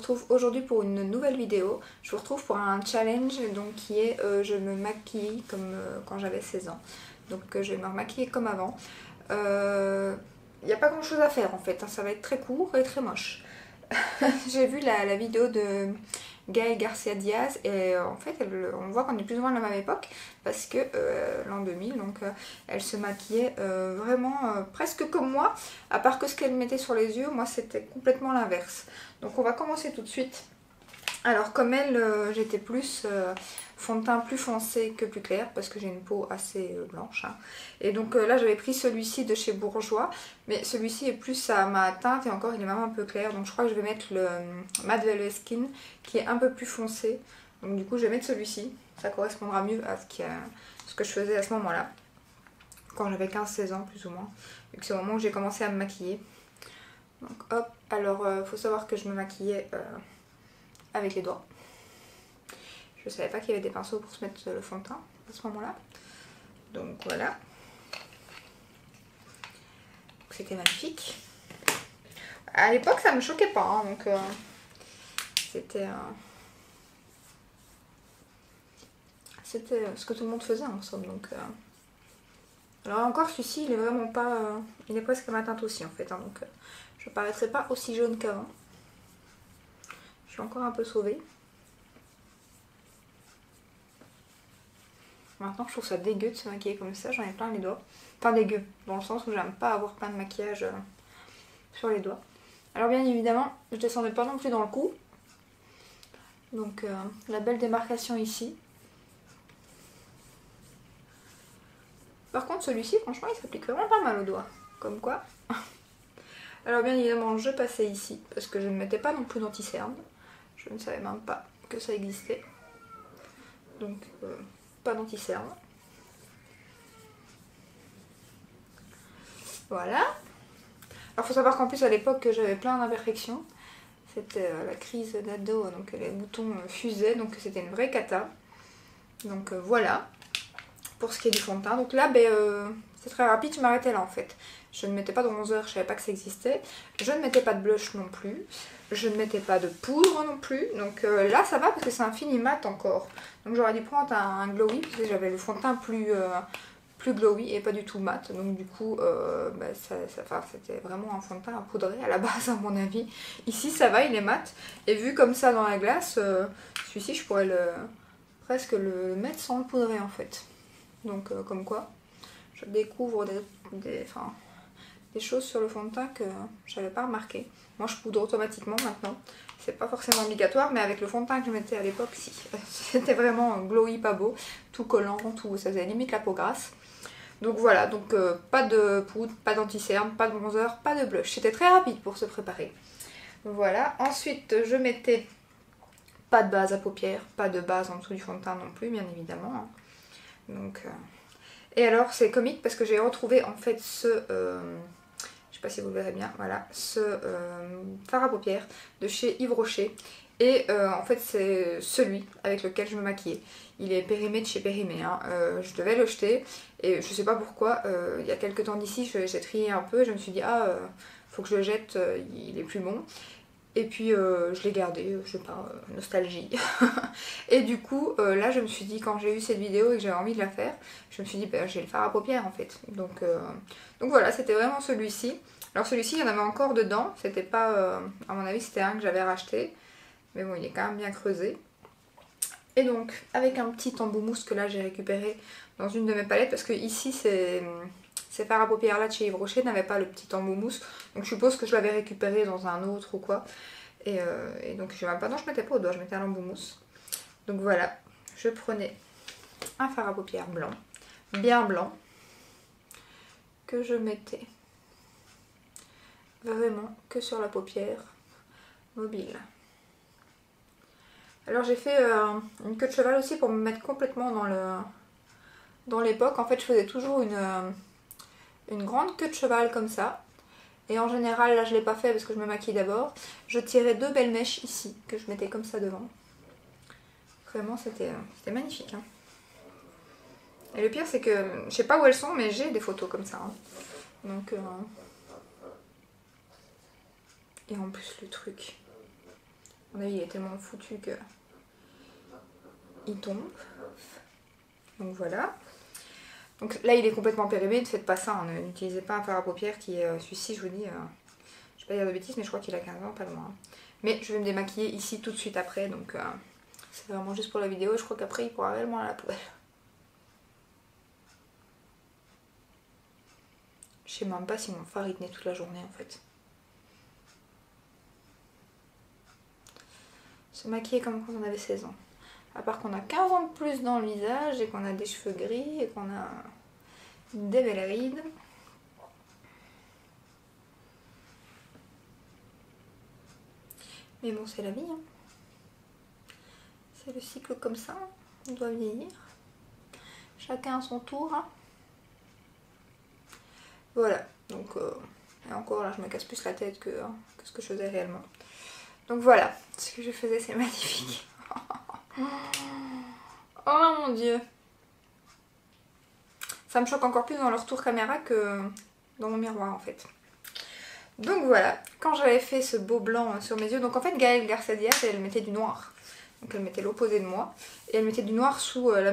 retrouve aujourd'hui pour une nouvelle vidéo. Je vous retrouve pour un challenge donc, qui est je me maquille comme quand j'avais 16 ans. Donc je vais me remaquiller comme avant. Il n'y a pas grand chose à faire en fait, hein. Ça va être très court et très moche. J'ai vu la vidéo de Gaël Garcia Diaz et en fait on voit qu'on est plus ou moins à la même époque parce que l'an 2000 donc elle se maquillait vraiment presque comme moi, à part que ce qu'elle mettait sur les yeux, moi c'était complètement l'inverse. Donc on va commencer tout de suite. Alors comme elle, j'étais plus fond de teint plus foncé que plus clair parce que j'ai une peau assez blanche, hein. Et donc là j'avais pris celui-ci de chez Bourjois, mais celui-ci est plus à ma teinte et encore il est même un peu clair, donc je crois que je vais mettre le Matte Velvet Skin qui est un peu plus foncé. Donc du coup je vais mettre celui-ci, ça correspondra mieux à ce que je faisais à ce moment-là, quand j'avais 15-16 ans plus ou moins, vu que c'est au moment où j'ai commencé à me maquiller. Donc hop, alors faut savoir que je me maquillais avec les doigts. Je savais pas qu'il y avait des pinceaux pour se mettre le fond de teint à ce moment-là. Donc voilà. C'était magnifique. À l'époque ça me choquait pas, hein, donc c'était ce que tout le monde faisait en somme. Donc, alors encore celui-ci il est vraiment pas... il est presque à ma teinte aussi en fait, hein, donc je paraîtrai pas aussi jaune qu'avant. Je suis encore un peu sauvée. Maintenant je trouve ça dégueu de se maquiller comme ça, j'en ai plein les doigts. Enfin dégueu, dans le sens où j'aime pas avoir plein de maquillage sur les doigts. Alors bien évidemment, je descendais pas non plus dans le cou. Donc la belle démarcation ici. Par contre celui-ci franchement il s'applique vraiment pas mal aux doigts. Comme quoi. Alors bien évidemment je passais ici parce que je ne mettais pas non plus d'anti-cerne. Je ne savais même pas que ça existait. Donc pas d'anti-cerne. Voilà. Alors faut savoir qu'en plus à l'époque j'avais plein d'imperfections. C'était la crise d'ado, donc les boutons fusaient, donc c'était une vraie cata. Donc voilà, pour ce qui est du fond de teint. Donc là, c'est très rapide, je m'arrêtais là en fait. Je ne mettais pas de bronzer, je savais pas que ça existait. Je ne mettais pas de blush non plus. Je ne mettais pas de poudre non plus. Donc là ça va parce que c'est un fini mat encore. Donc j'aurais dû prendre un glowy parce que j'avais le fond de teint plus glowy et pas du tout mat. Donc du coup c'était vraiment un fond de teint à poudrer à la base à mon avis. Ici ça va, il est mat. Et vu comme ça dans la glace, celui-ci je pourrais presque le mettre sans le poudrer en fait. Donc comme quoi je découvre des choses sur le fond de teint que je n'avais pas remarqué. Moi je poudre automatiquement maintenant. C'est pas forcément obligatoire, mais avec le fond de teint que je mettais à l'époque, si. C'était vraiment glowy, pas beau, tout collant, tout, ça faisait limite la peau grasse. Donc voilà, donc pas de poudre, pas d'anti-cerne, pas de bronzer, pas de blush. C'était très rapide pour se préparer. Voilà, ensuite je mettais pas de base à paupières, pas de base en dessous du fond de teint non plus, bien évidemment, hein. Donc, et alors c'est comique parce que j'ai retrouvé en fait je sais pas si vous le verrez bien, voilà, ce fard à paupières de chez Yves Rocher. Et en fait c'est celui avec lequel je me maquillais. Il est périmé de chez Périmé, hein. Je devais le jeter et je sais pas pourquoi, il y a quelques temps d'ici j'ai trié un peu et je me suis dit faut que je le jette, il est plus bon. Et puis je l'ai gardé, je sais pas, nostalgie. Et du coup là je me suis dit, quand j'ai vu cette vidéo et que j'avais envie de la faire, je me suis dit j'ai le fard à paupières en fait. Donc voilà, c'était vraiment celui-ci. Alors celui-ci il y en avait encore dedans, c'était pas, à mon avis c'était un que j'avais racheté. Mais bon il est quand même bien creusé. Et donc avec un petit embout mousse que là j'ai récupéré dans une de mes palettes, parce que ici ces fards à paupières là de chez Yves Rocher n'avaient pas le petit embout mousse, donc je suppose que je l'avais récupéré dans un autre ou quoi. Et donc je mettais pas au doigt, je mettais un embout mousse. Donc voilà, je prenais un fard à paupières blanc, bien blanc, que je mettais vraiment que sur la paupière mobile. Alors j'ai fait une queue de cheval aussi pour me mettre complètement dans l'époque. En fait je faisais toujours une grande queue de cheval comme ça. Et en général là je l'ai pas fait parce que je me maquille d'abord. Je tirais deux belles mèches ici que je mettais comme ça devant. Vraiment c'était magnifique, hein. Et le pire c'est que je sais pas où elles sont, mais j'ai des photos comme ça, hein. Donc et en plus le truc mon avis il est tellement foutu que il tombe. Donc voilà. Donc là il est complètement périmé, ne faites pas ça, hein. N'utilisez pas un fard à paupières qui est celui-ci, je vous dis, je vais pas dire de bêtises mais je crois qu'il a 15 ans, pas loin. Mais je vais me démaquiller ici tout de suite après, donc c'est vraiment juste pour la vidéo, je crois qu'après il pourra réellement à la poubelle. Je sais même pas si mon fard il tenait toute la journée en fait. Se maquiller comme quand on avait 16 ans. À part qu'on a 15 ans de plus dans le visage et qu'on a des cheveux gris et qu'on a des belles rides. Mais bon, c'est la vie. Hein. C'est le cycle comme ça. On doit vieillir. Chacun à son tour. Hein. Voilà. Donc, et encore là, je me casse plus la tête que ce que je faisais réellement. Donc voilà. Ce que je faisais, c'est magnifique. Oh mon dieu. Ça me choque encore plus dans le retour caméra que dans mon miroir en fait. Donc voilà, quand j'avais fait ce beau blanc sur mes yeux, donc en fait Gaëlle Garcia-Diaz elle mettait du noir. Donc elle mettait l'opposé de moi. Et elle mettait du noir sous la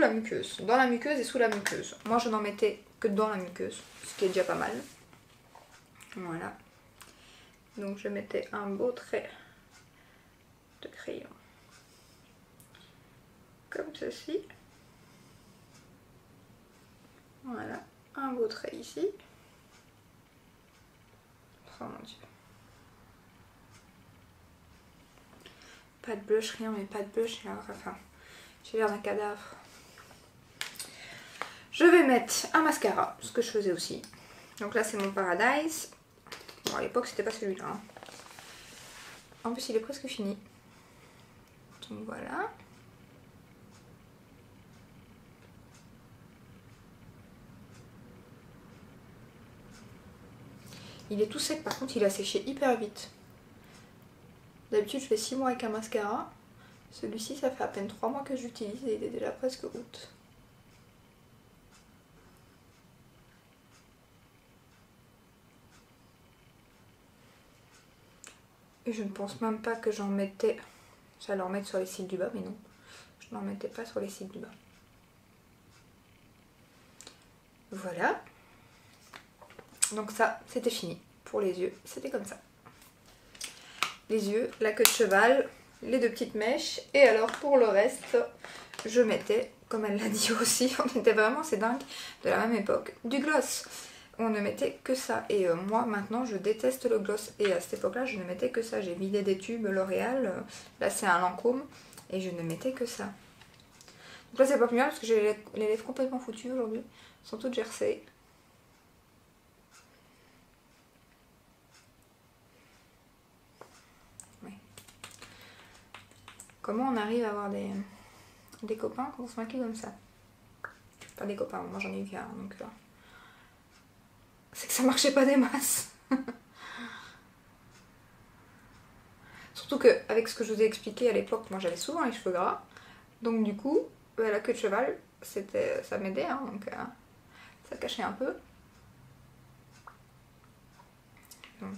muqueuse. Dans la muqueuse et sous la muqueuse. Moi je n'en mettais que dans la muqueuse, ce qui est déjà pas mal. Voilà. Donc je mettais un beau trait de crayon. Comme ceci. Voilà, un beau trait ici. Oh mon dieu. Pas de blush, rien, mais pas de blush, enfin, j'ai l'air d'un cadavre. Je vais mettre un mascara, ce que je faisais aussi. Donc là c'est mon Paradise. Bon à l'époque c'était pas celui-là. Hein. En plus il est presque fini. Donc voilà. Il est tout sec, par contre il a séché hyper vite. D'habitude je fais 6 mois avec un mascara. Celui-ci ça fait à peine 3 mois que j'utilise et il est déjà presque août. Et je ne pense même pas que j'en mettais... J'allais en mettre sur les cils du bas, mais non. Je n'en mettais pas sur les cils du bas. Voilà. Donc ça, c'était fini. Pour les yeux, c'était comme ça. Les yeux, la queue de cheval, les 2 petites mèches. Et alors, pour le reste, je mettais, comme elle l'a dit aussi, on était vraiment, c'est dingue, de la même époque, du gloss. On ne mettait que ça. Et moi, maintenant, je déteste le gloss. Et à cette époque-là, je ne mettais que ça. J'ai vidé des tubes L'Oréal. Là, c'est un Lancôme. Et je ne mettais que ça. Donc là, c'est pas plus mal parce que j'ai les lèvres complètement foutues aujourd'hui. Elles sont toutes gercées. Ouais. Comment on arrive à avoir des copains quand on se maquille comme ça? Pas des copains, moi j'en ai eu qu'un. Donc c'est que ça marchait pas des masses. Surtout qu'avec ce que je vous ai expliqué à l'époque, moi j'avais souvent les cheveux gras. Donc du coup, la queue de cheval, ça m'aidait, hein, donc ça cachait un peu. Donc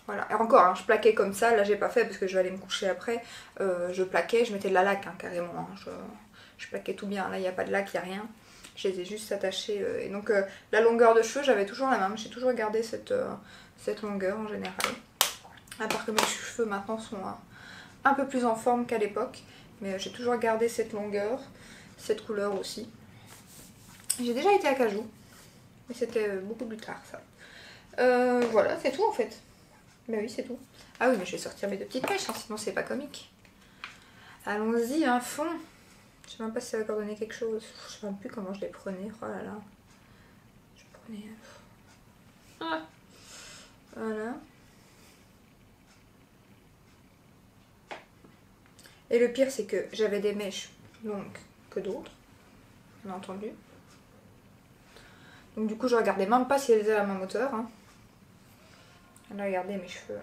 voilà. Et encore, hein, je plaquais comme ça, là j'ai pas fait parce que je vais aller me coucher après. Je plaquais, je mettais de la laque hein, carrément. Hein. Je plaquais tout bien, là il n'y a pas de laque, il n'y a rien. Je les ai juste attachés. Et donc la longueur de cheveux, j'avais toujours la même. J'ai toujours gardé cette longueur en général. À part que mes cheveux maintenant sont un peu plus en forme qu'à l'époque. Mais j'ai toujours gardé cette longueur, cette couleur aussi. J'ai déjà été à Cajou. Mais c'était beaucoup plus tard ça. Voilà, c'est tout en fait. Mais oui, c'est tout. Ah oui, mais je vais sortir mes 2 petites mèches, hein, sinon c'est pas comique. Allons-y, un fond. Je sais même pas si ça va encore donner quelque chose. Je sais même plus comment je les prenais. Oh là là. Je prenais... Ah. Voilà. Et le pire, c'est que j'avais des mèches longues que d'autres. On a entendu. Donc du coup, je regardais même pas si elles étaient à la même hauteur. Hein. Là, regardez mes cheveux. Là.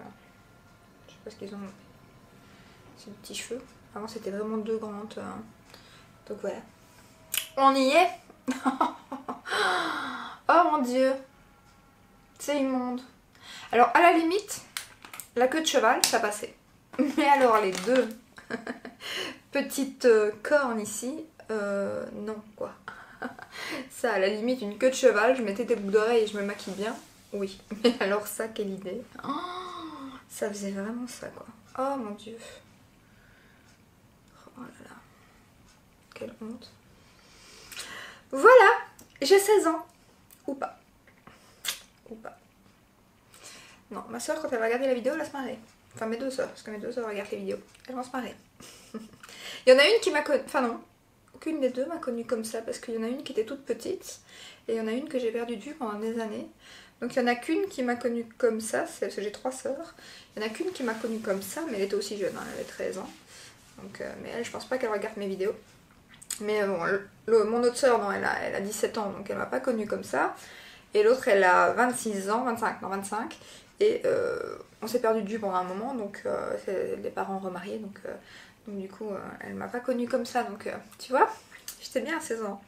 Je sais pas ce qu'ils ont. C'est des petits cheveux. Avant, c'était vraiment 2 grandes. Donc voilà. On y est. Oh mon dieu. C'est immonde. Alors à la limite, La queue de cheval, ça passait. Mais alors les deux petites cornes ici, non quoi. Ça, à la limite, une queue de cheval, je mettais des boucles d'oreilles et je me maquille bien. Oui, mais alors ça, quelle idée. Oh, ça faisait vraiment ça quoi. Oh mon dieu. Oh là là. Quelle honte. Voilà, j'ai 16 ans. Ou pas. Ou pas. Non, ma soeur, quand elle va regarder la vidéo, elle va se marrer. Enfin, mes deux soeurs, parce que mes deux soeurs regardent les vidéos. Elles vont se marrer. Il y en a une qui m'a connue. Enfin, non. Aucune des deux m'a connue comme ça, parce qu'il y en a une qui était toute petite, et il y en a une que j'ai perdue de vue pendant des années. Donc, il y en a qu'une qui m'a connue comme ça, c'est parce que j'ai 3 sœurs. Il y en a qu'une qui m'a connue comme ça, mais elle était aussi jeune, hein, elle avait 13 ans. Donc, mais elle, je pense pas qu'elle regarde mes vidéos. Mais bon, mon autre sœur, non, elle a 17 ans, donc elle m'a pas connue comme ça. Et l'autre, elle a 26 ans, 25, non 25. Et on s'est perdu de vue pendant un moment, donc c'est les parents remariés, donc du coup, elle m'a pas connue comme ça, donc tu vois, j'étais bien à 16 ans.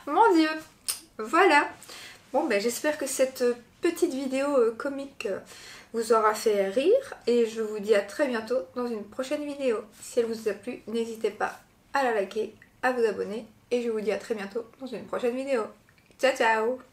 Mon dieu, voilà. Bon, ben j'espère que cette petite vidéo comique vous aura fait rire, et je vous dis à très bientôt dans une prochaine vidéo. Si elle vous a plu, n'hésitez pas à la liker, à vous abonner, et je vous dis à très bientôt dans une prochaine vidéo. Ciao ciao!